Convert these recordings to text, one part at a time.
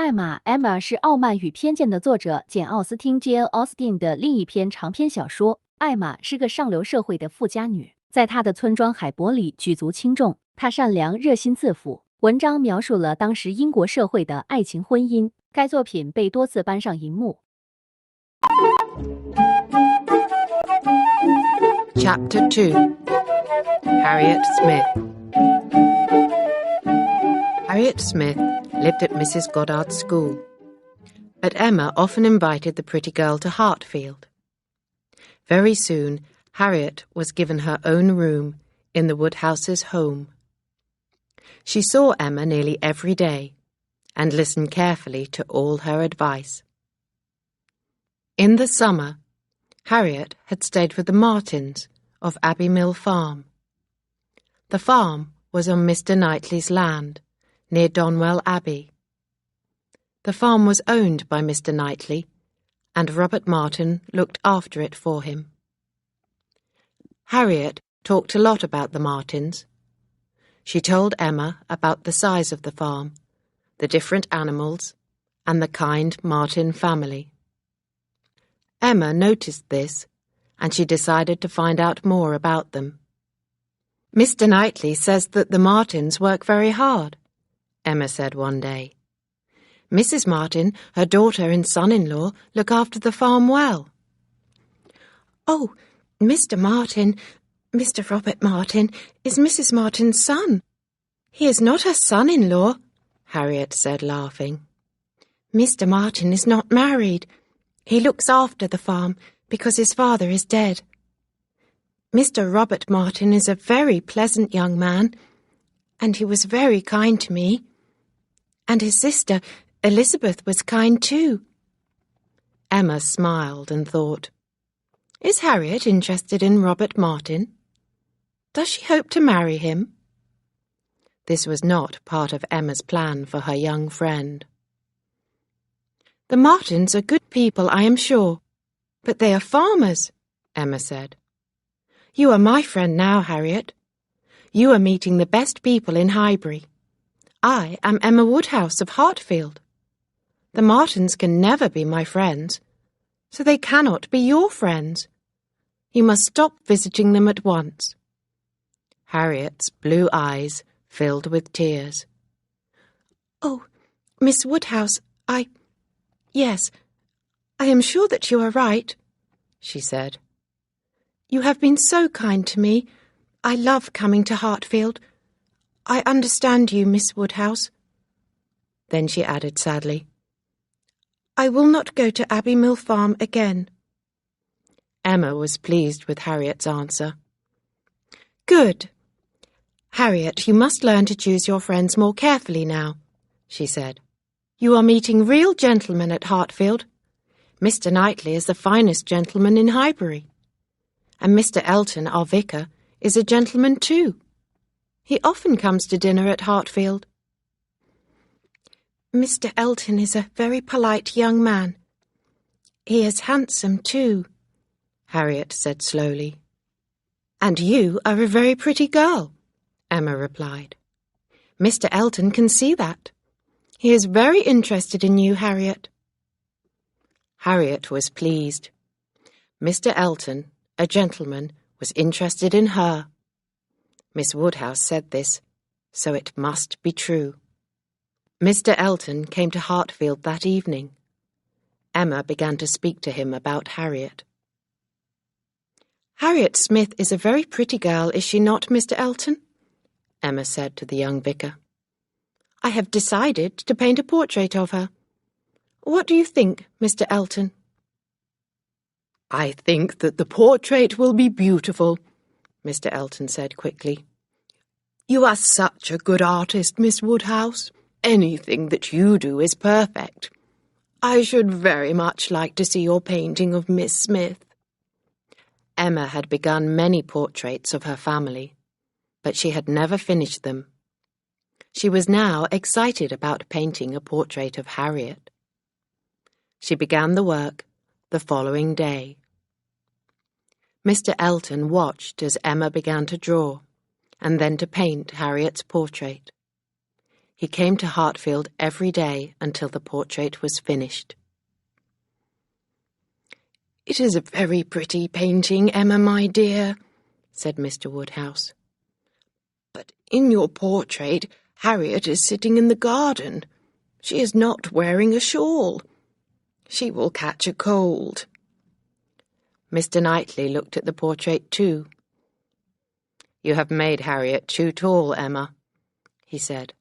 艾玛 Emma 是《傲慢与偏见》的作者简奥斯汀 Jane Austen 的另一篇长篇小说。艾玛是个上流社会的富家女，在她的村庄海伯里举足轻重。她善良、热心自负。文章描述了当时英国社会的爱情婚姻。该作品被多次搬上荧幕。Chapter 2 Harriet Smith Harriet Smith lived at Mrs. Goddard's school, but Emma often invited the pretty girl to Hartfield. Very soon, Harriet was given her own room in the Woodhouses' home. She saw Emma nearly every day and listened carefully to all her advice. In the summer, Harriet had stayed with the Martins of Abbey Mill Farm. The farm was on Mr. Knightley's land, near Donwell Abbey. The farm was owned by Mr. Knightley, and Robert Martin looked after it for him. Harriet talked a lot about the Martins. She told Emma about the size of the farm, the different animals, and the kind Martin family. Emma noticed this, and she decided to find out more about them. "Mr. Knightley says that the Martins work very hard," Emma said one day. "Mrs. Martin, her daughter and son-in-law, look after the farm well." "Oh, Mr. Robert Martin, is Mrs. Martin's son. He is not her son-in-law," Harriet said, laughing. "Mr. Martin is not married. He looks after the farm because his father is dead. Mr. Robert Martin is a very pleasant young man, and he was very kind to me. And his sister, Elizabeth, was kind too." Emma smiled and thought, "Is Harriet interested in Robert Martin? Does she hope to marry him?" This was not part of Emma's plan for her young friend. "The Martins are good people, I am sure, but they are farmers," Emma said. "You are my friend now, Harriet. You are meeting the best people in Highbury. I am Emma Woodhouse of Hartfield. The Martins can never be my friends, so they cannot be your friends. You must stop visiting them at once." Harriet's blue eyes filled with tears. "Oh, Miss Woodhouse, Yes, I am sure that you are right," she said. "You have been so kind to me. I love coming to Hartfield. I understand you, Miss Woodhouse." Then she added sadly, "I will not go to Abbey Mill Farm again." Emma was pleased with Harriet's answer. "Good. Harriet, you must learn to choose your friends more carefully now," she said. "You are meeting real gentlemen at Hartfield. Mr. Knightley is the finest gentleman in Highbury. And Mr. Elton, our vicar, is a gentleman too. He often comes to dinner at Hartfield." "Mr. Elton is a very polite young man. He is handsome too," Harriet said slowly. "And you are a very pretty girl," Emma replied. "Mr. Elton can see that. He is very interested in you, Harriet." Harriet was pleased. Mr. Elton, a gentleman, was interested in her. Miss Woodhouse said this, so it must be true. Mr. Elton came to Hartfield that evening. Emma began to speak to him about Harriet. "Harriet Smith is a very pretty girl, is she not, Mr. Elton?" Emma said to the young vicar. "I have decided to paint a portrait of her. What do you think, Mr. Elton?" "I think that the portrait will be beautiful," Mr. Elton said quickly. "You are such a good artist, Miss Woodhouse. Anything that you do is perfect. I should very much like to see your painting of Miss Smith." Emma had begun many portraits of her family, but she had never finished them. She was now excited about painting a portrait of Harriet. She began the work the following day. Mr. Elton watched as Emma began to draw, and then to paint Harriet's portrait. He came to Hartfield every day until the portrait was finished. "It is a very pretty painting, Emma, my dear," said Mr. Woodhouse. "But in your portrait, Harriet is sitting in the garden. She is not wearing a shawl. She will catch a cold." Mr. Knightley looked at the portrait too. "You have made Harriet too tall, Emma," he said.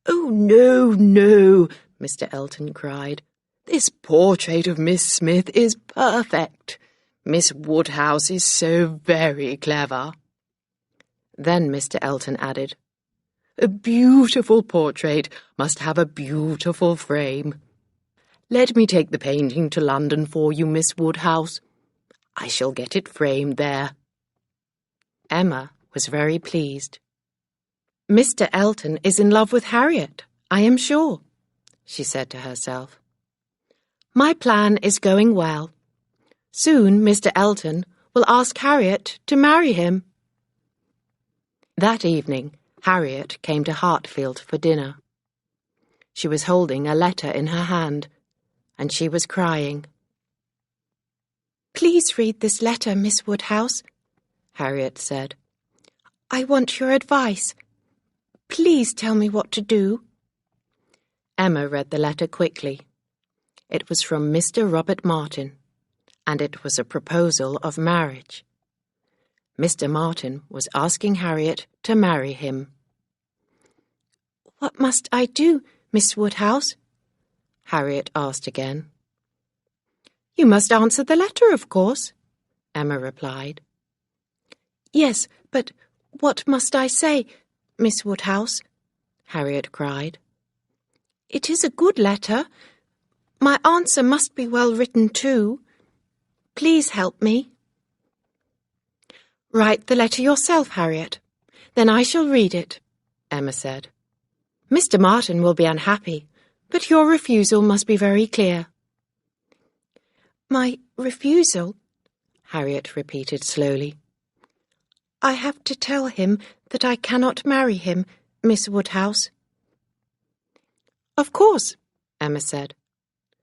"Oh, no, no," Mr. Elton cried. "This portrait of Miss Smith is perfect. Miss Woodhouse is so very clever." Then Mr. Elton added, "A beautiful portrait must have a beautiful frame. Let me take the painting to London for you, Miss Woodhouse. I shall get it framed there." Emma was very pleased. "Mr. Elton is in love with Harriet, I am sure," she said to herself. "My plan is going well. Soon Mr. Elton will ask Harriet to marry him." That evening, Harriet came to Hartfield for dinner. She was holding a letter in her hand, and she was crying. "Please read this letter, Miss Woodhouse," Harriet said. "I want your advice. Please tell me what to do." Emma read the letter quickly. It was from Mr. Robert Martin, and it was a proposal of marriage. Mr. Martin was asking Harriet to marry him. "What must I do, Miss Woodhouse?" Harriet asked again. "You must answer the letter, of course," Emma replied. "Yes, but what must I say, Miss Woodhouse?" Harriet cried. "It is a good letter. My answer must be well written too. Please help me." "Write the letter yourself, Harriet. Then I shall read it," Emma said. "Mr. Martin will be unhappy, but your refusal must be very clear." "My refusal?" Harriet repeated slowly. "I have to tell him that I cannot marry him, Miss Woodhouse." "Of course," Emma said.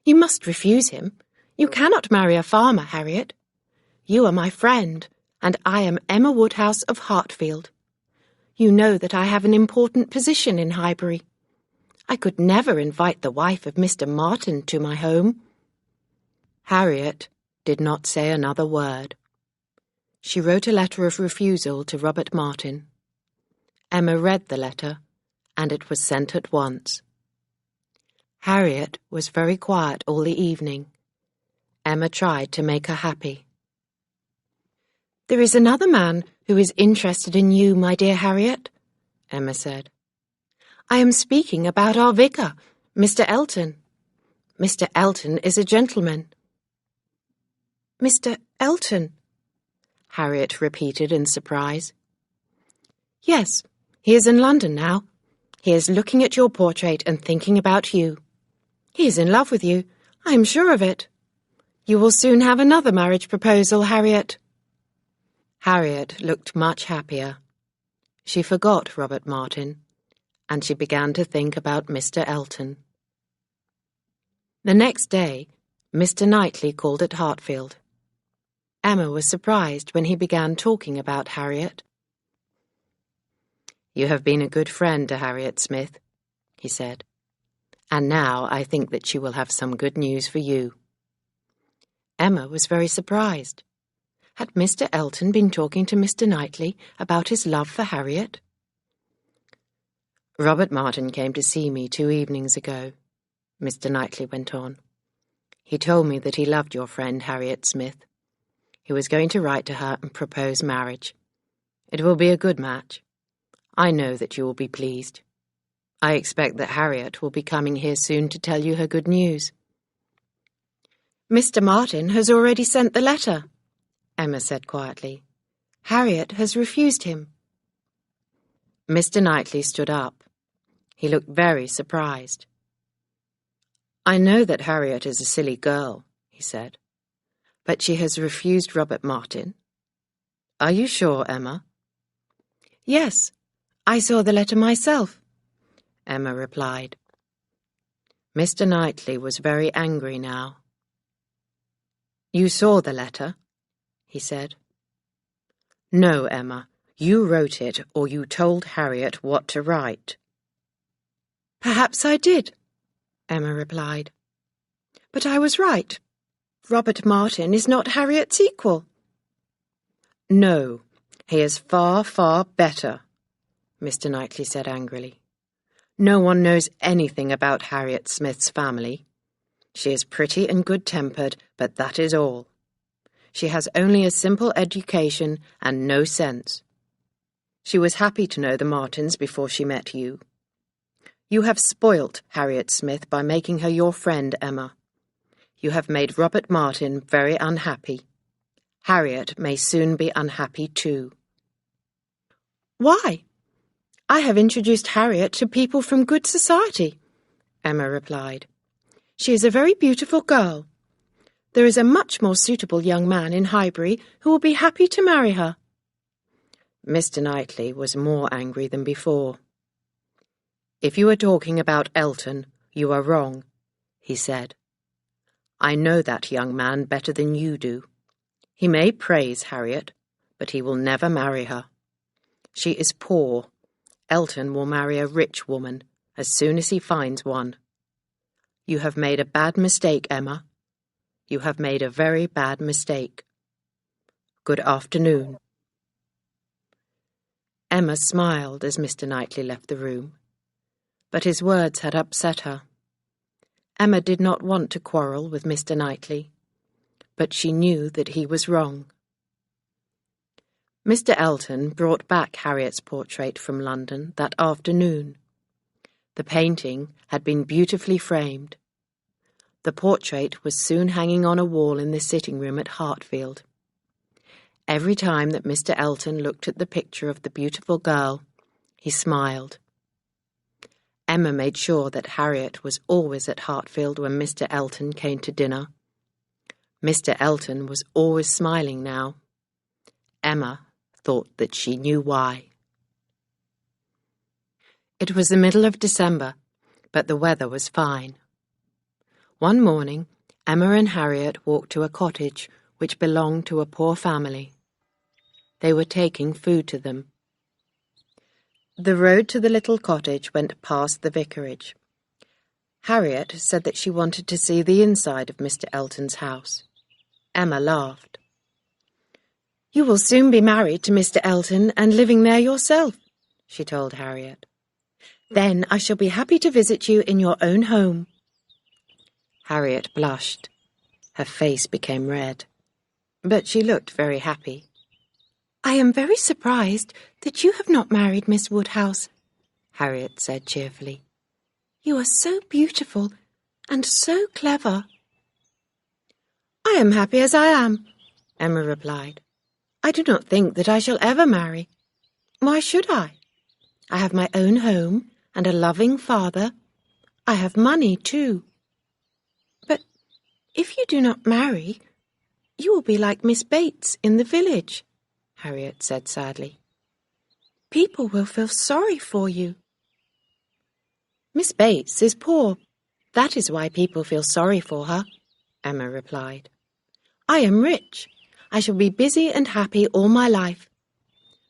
"You must refuse him. You cannot marry a farmer, Harriet. You are my friend, and I am Emma Woodhouse of Hartfield. You know that I have an important position in Highbury. I could never invite the wife of Mr. Martin to my home." Harriet did not say another word. She wrote a letter of refusal to Robert Martin. Emma read the letter, and it was sent at once. Harriet was very quiet all the evening. Emma tried to make her happy. "There is another man who is interested in you, my dear Harriet," Emma said. "I am speaking about our vicar, Mr. Elton. Mr. Elton is a gentleman." "Mr. Elton?" Harriet repeated in surprise. "Yes, he is in London now. He is looking at your portrait and thinking about you. He is in love with you, I am sure of it. You will soon have another marriage proposal, Harriet." Harriet looked much happier. She forgot Robert Martin, and she began to think about Mr. Elton. The next day, Mr. Knightley called at Hartfield. Emma was surprised when he began talking about Harriet. "You have been a good friend to Harriet Smith," he said, "and now I think that she will have some good news for you." Emma was very surprised. Had Mr. Elton been talking to Mr. Knightley about his love for Harriet? "Robert Martin came to see me 2 evenings ago," Mr. Knightley went on. "He told me that he loved your friend Harriet Smith. He was going to write to her and propose marriage. It will be a good match. I know that you will be pleased. I expect that Harriet will be coming here soon to tell you her good news." "Mr. Martin has already sent the letter," Emma said quietly. "Harriet has refused him." Mr. Knightley stood up. He looked very surprised. "I know that Harriet is a silly girl," he said, "but she has refused Robert Martin. Are you sure, Emma?" "Yes, I saw the letter myself. Emma replied. Mr. Knightley was very angry now. "You saw the letter?" he said. "No, Emma, you wrote it, or you told Harriet what to write." "Perhaps I did," Emma replied. "But I was right. Robert Martin is not Harriet's equal." "No, he is far, far better," Mr. Knightley said angrily. "No one knows anything about Harriet Smith's family. She is pretty and good-tempered, but that is all. She has only a simple education and no sense. She was happy to know the Martins before she met you. You have spoilt Harriet Smith by making her your friend, Emma. You have made Robert Martin very unhappy. Harriet may soon be unhappy too." "Why? I have introduced Harriet to people from good society," Emma replied. "She is a very beautiful girl. There is a much more suitable young man in Highbury who will be happy to marry her." Mr. Knightley was more angry than before. "If you are talking about Elton, you are wrong," he said. "I know that young man better than you do. He may praise Harriet, but he will never marry her. She is poor. Elton will marry a rich woman as soon as he finds one. You have made a bad mistake, Emma. You have made a very bad mistake. Good afternoon." Emma smiled as Mr. Knightley left the room, but his words had upset her. Emma did not want to quarrel with Mr. Knightley, but she knew that he was wrong. Mr. Elton brought back Harriet's portrait from London that afternoon. The painting had been beautifully framed. The portrait was soon hanging on a wall in the sitting-room at Hartfield. Every time that Mr. Elton looked at the picture of the beautiful girl, he smiled. Emma made sure that Harriet was always at Hartfield when Mr. Elton came to dinner. Mr. Elton was always smiling now. Emma thought that she knew why. It was the middle of December, but the weather was fine. One morning, Emma and Harriet walked to a cottage which belonged to a poor family. They were taking food to them. The road to the little cottage went past the vicarage. Harriet said that she wanted to see the inside of Mr. Elton's house. Emma laughed. "You will soon be married to Mr. Elton and living there yourself," she told Harriet. "Then I shall be happy to visit you in your own home." Harriet blushed. Her face became red, but she looked very happy. "I am very surprised that you have not married Miss Woodhouse," Harriet said cheerfully. "You are so beautiful and so clever." "I am happy as I am," Emma replied. "I do not think that I shall ever marry. Why should I? I have my own home and a loving father. I have money too. But if you do not marry, you will be like Miss Bates in the village," Harriet said sadly. "People will feel sorry for you." "Miss Bates is poor. That is why people feel sorry for her," Emma replied. "I am rich. I shall be busy and happy all my life.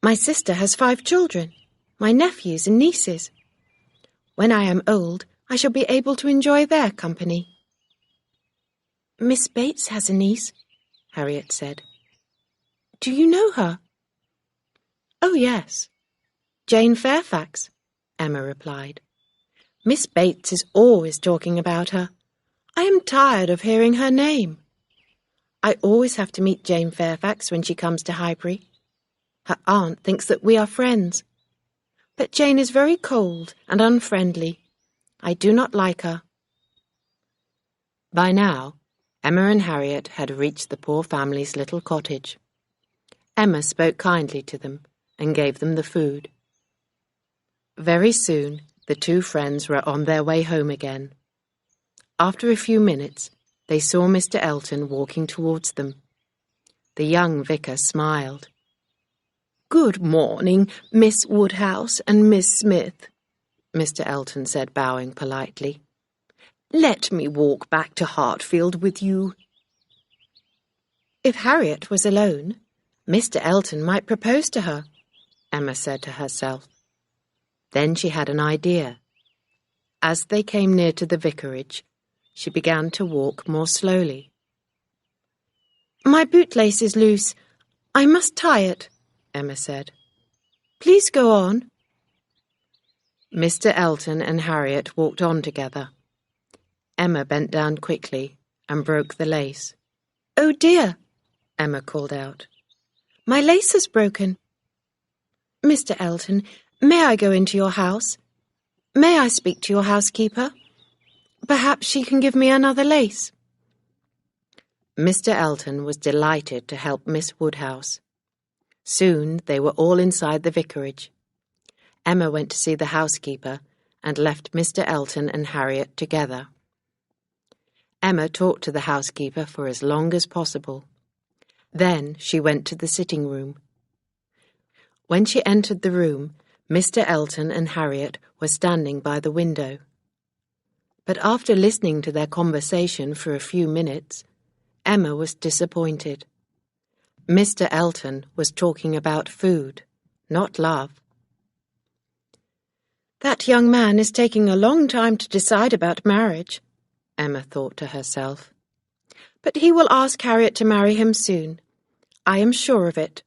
My sister has 5 children, my nephews and nieces. When I am old, I shall be able to enjoy their company." "Miss Bates has a niece," Harriet said. "Do you know her?" "Oh, yes. Jane Fairfax," Emma replied. "Miss Bates is always talking about her. I am tired of hearing her name. I always have to meet Jane Fairfax when she comes to Highbury. Her aunt thinks that we are friends. But Jane is very cold and unfriendly. I do not like her." By now, Emma and Harriet had reached the poor family's little cottage. Emma spoke kindly to them and gave them the food. Very soon, the 2 friends were on their way home again. After a few minutes, they saw Mr. Elton walking towards them. The young vicar smiled. "Good morning, Miss Woodhouse and Miss Smith," Mr. Elton said, bowing politely. "Let me walk back to Hartfield with you." If Harriet was alone, Mr. Elton might propose to her, Emma said to herself. Then she had an idea. As they came near to the vicarage, she began to walk more slowly. "My bootlace is loose. I must tie it," Emma said. "Please go on." Mr. Elton and Harriet walked on together. Emma bent down quickly and broke the lace. "Oh dear," Emma called out. "My lace has broken. Mr. Elton, may I go into your house? May I speak to your housekeeper? Perhaps she can give me another lace." Mr. Elton was delighted to help Miss Woodhouse. Soon they were all inside the vicarage. Emma went to see the housekeeper and left Mr. Elton and Harriet together. Emma talked to the housekeeper for as long as possible. Then she went to the sitting room. When she entered the room, Mr. Elton and Harriet were standing by the window. But after listening to their conversation for a few minutes, Emma was disappointed. Mr. Elton was talking about food, not love. "That young man is taking a long time to decide about marriage," Emma thought to herself. "But he will ask Harriet to marry him soon. I am sure of it."